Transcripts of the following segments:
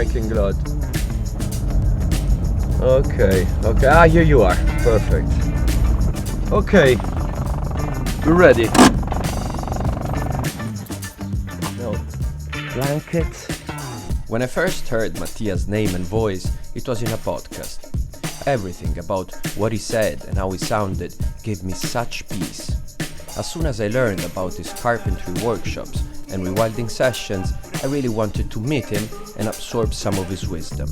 parking lot. Okay. Here you are. Perfect. Okay, we're ready. No blanket. When I first heard Mattias' name and voice, it was in a podcast. Everything about what he said and how he sounded gave me such peace. As soon as I learned about his carpentry workshops and rewilding sessions, I really wanted to meet him and absorb some of his wisdom.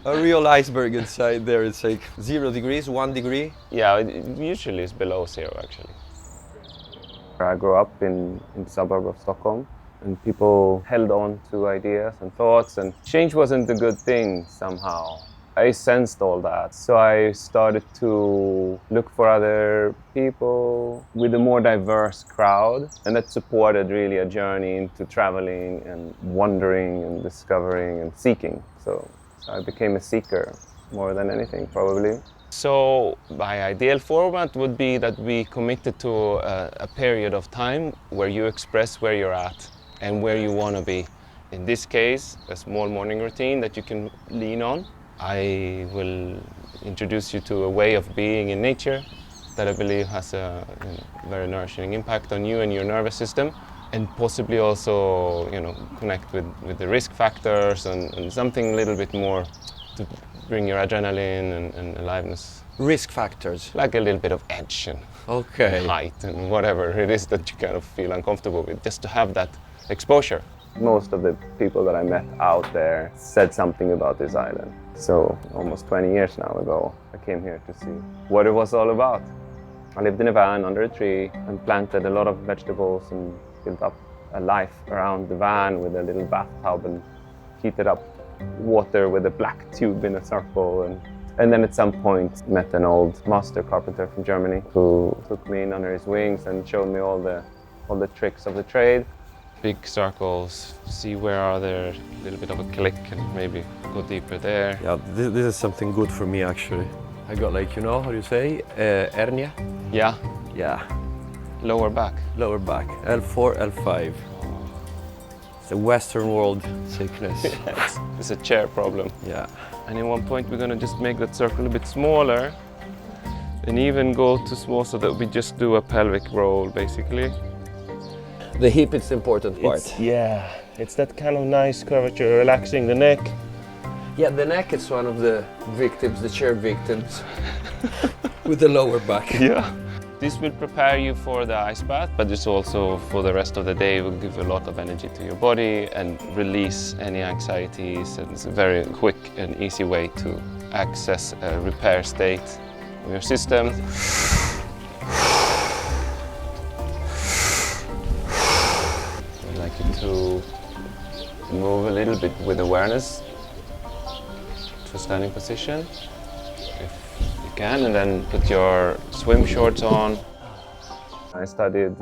A real iceberg inside there. It's like 0 degrees, 1 degree. Yeah, it usually is below 0 actually. I grew up in the suburb of Stockholm, and people held on to ideas and thoughts, and change wasn't a good thing somehow. I sensed all that, so I started to look for other people with a more diverse crowd, and that supported really a journey into traveling and wandering and discovering and seeking. So I became a seeker more than anything, probably. So my ideal format would be that we committed to a period of time where you express where you're at and where you want to be. In this case, a small morning routine that you can lean on. I will introduce you to a way of being in nature that I believe has a very nourishing impact on you and your nervous system, and possibly also connect with the risk factors and something a little bit more to bring your adrenaline and aliveness. Risk factors? Like a little bit of edge and height and whatever it is that you kind of feel uncomfortable with, just to have that exposure. Most of the people that I met out there said something about this island. So almost 20 years now ago, I came here to see what it was all about. I lived in a van under a tree and planted a lot of vegetables and built up a life around the van with a little bathtub and heated up water with a black tube in a circle. And then at some point met an old master carpenter from Germany who took me in under his wings and showed me all the tricks of the trade. Big circles, see where are there, a little bit of a click and maybe go deeper there. Yeah, this is something good for me actually. I got how do you say, hernia? Yeah. Yeah. Lower back. Lower back, L4, L5. It's a Western world sickness. Yes, it's a chair problem. Yeah. And at one point we're gonna just make that circle a bit smaller and even go to small so that we just do a pelvic roll basically. The hip is the important part. It's that kind of nice curvature, relaxing the neck. Yeah, the neck is one of the victims, the chair victims, with the lower back. Yeah. This will prepare you for the ice bath, but this also for the rest of the day will give a lot of energy to your body and release any anxieties. And it's a very quick and easy way to access a repair state of your system. I'd like you to move a little bit with awareness to a standing position. And then put your swim shorts on. I studied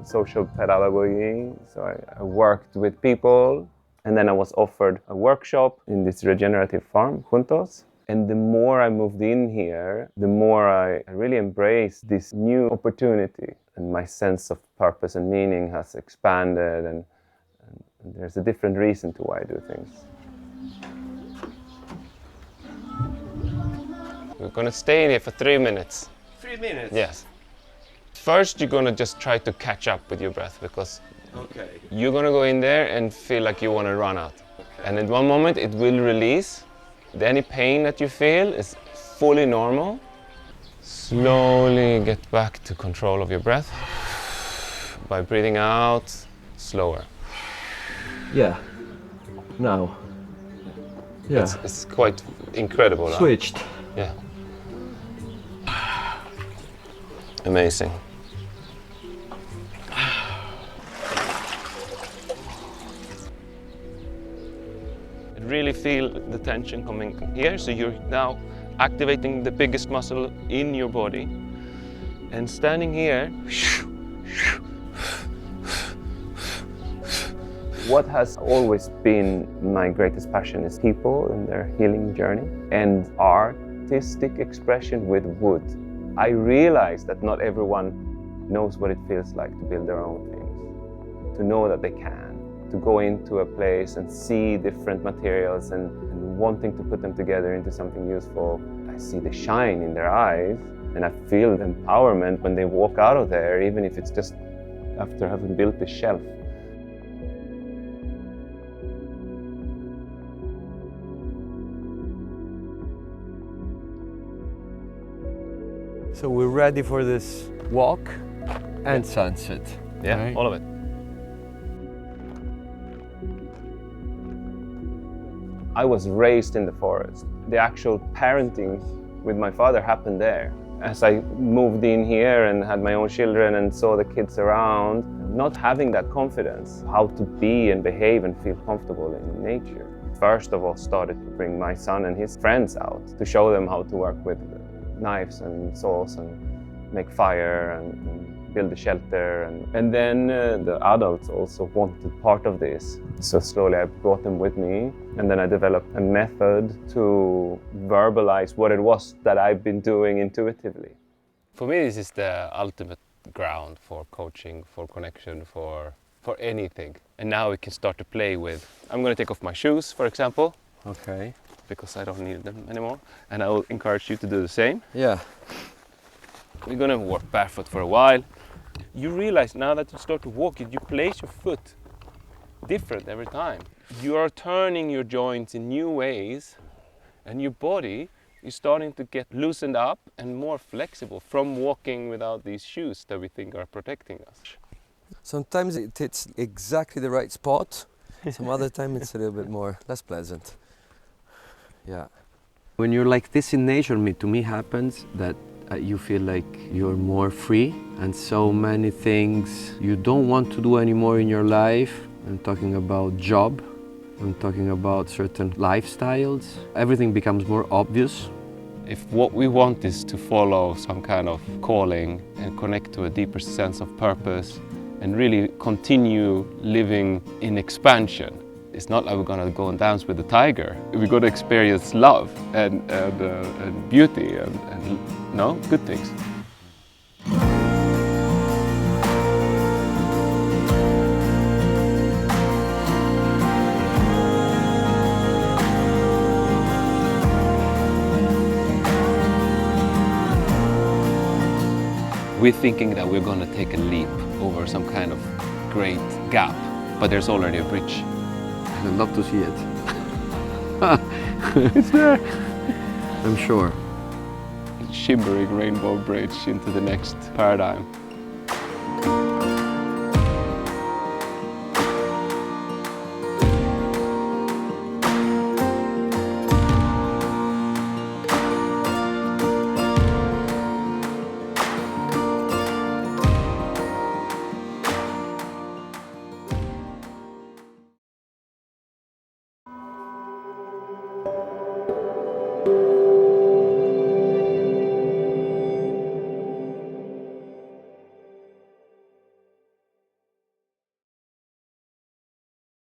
social pedagogy, so I worked with people, and then I was offered a workshop in this regenerative farm, Juntos. And the more I moved in here, the more I really embraced this new opportunity, and my sense of purpose and meaning has expanded, and there's a different reason to why I do things. We're gonna stay in here for 3 minutes. 3 minutes? Yes. First, you're gonna just try to catch up with your breath because you're gonna go in there and feel like you wanna run out. Okay. And at one moment, it will release. Any pain that you feel is fully normal. Slowly get back to control of your breath by breathing out slower. Yeah. Now. Yeah. It's quite incredible. Switched. Huh? Yeah. Amazing. Really feel the tension coming here, so you're now activating the biggest muscle in your body. And standing here, what has always been my greatest passion is people and their healing journey and artistic expression with wood. I realize that not everyone knows what it feels like to build their own things, to know that they can, to go into a place and see different materials and wanting to put them together into something useful. I see the shine in their eyes and I feel the empowerment when they walk out of there, even if it's just after having built the shelf. So we're ready for this walk and sunset. Yeah, right? all of it. I was raised in the forest. The actual parenting with my father happened there. As I moved in here and had my own children and saw the kids around, not having that confidence, how to be and behave and feel comfortable in nature. First of all, started to bring my son and his friends out to show them how to work with knives and saws and make fire and build a shelter. And then the adults also wanted part of this. So slowly I brought them with me, and then I developed a method to verbalize what it was that I've been doing intuitively. For me, this is the ultimate ground for coaching, for connection, for anything. And now we can start to play with. I'm going to take off my shoes, for example. Okay. Because I don't need them anymore. And I will encourage you to do the same. Yeah. We're going to walk barefoot for a while. You realize now that you start to walk it, you place your foot different every time. You are turning your joints in new ways, and your body is starting to get loosened up and more flexible from walking without these shoes that we think are protecting us. Sometimes it hits exactly the right spot. Some other time it's a little bit more less pleasant. Yeah. When you're like this in nature, to me happens that you feel like you're more free, and so many things you don't want to do anymore in your life. I'm talking about job, I'm talking about certain lifestyles. Everything becomes more obvious. If what we want is to follow some kind of calling and connect to a deeper sense of purpose and really continue living in expansion, it's not like we're gonna go and dance with the tiger. We're gonna experience love and beauty and no, good things. We're thinking that we're gonna take a leap over some kind of great gap, but there's already a bridge. I'd love to see it. It's there. I'm sure. Shimmering rainbow bridge into the next paradigm.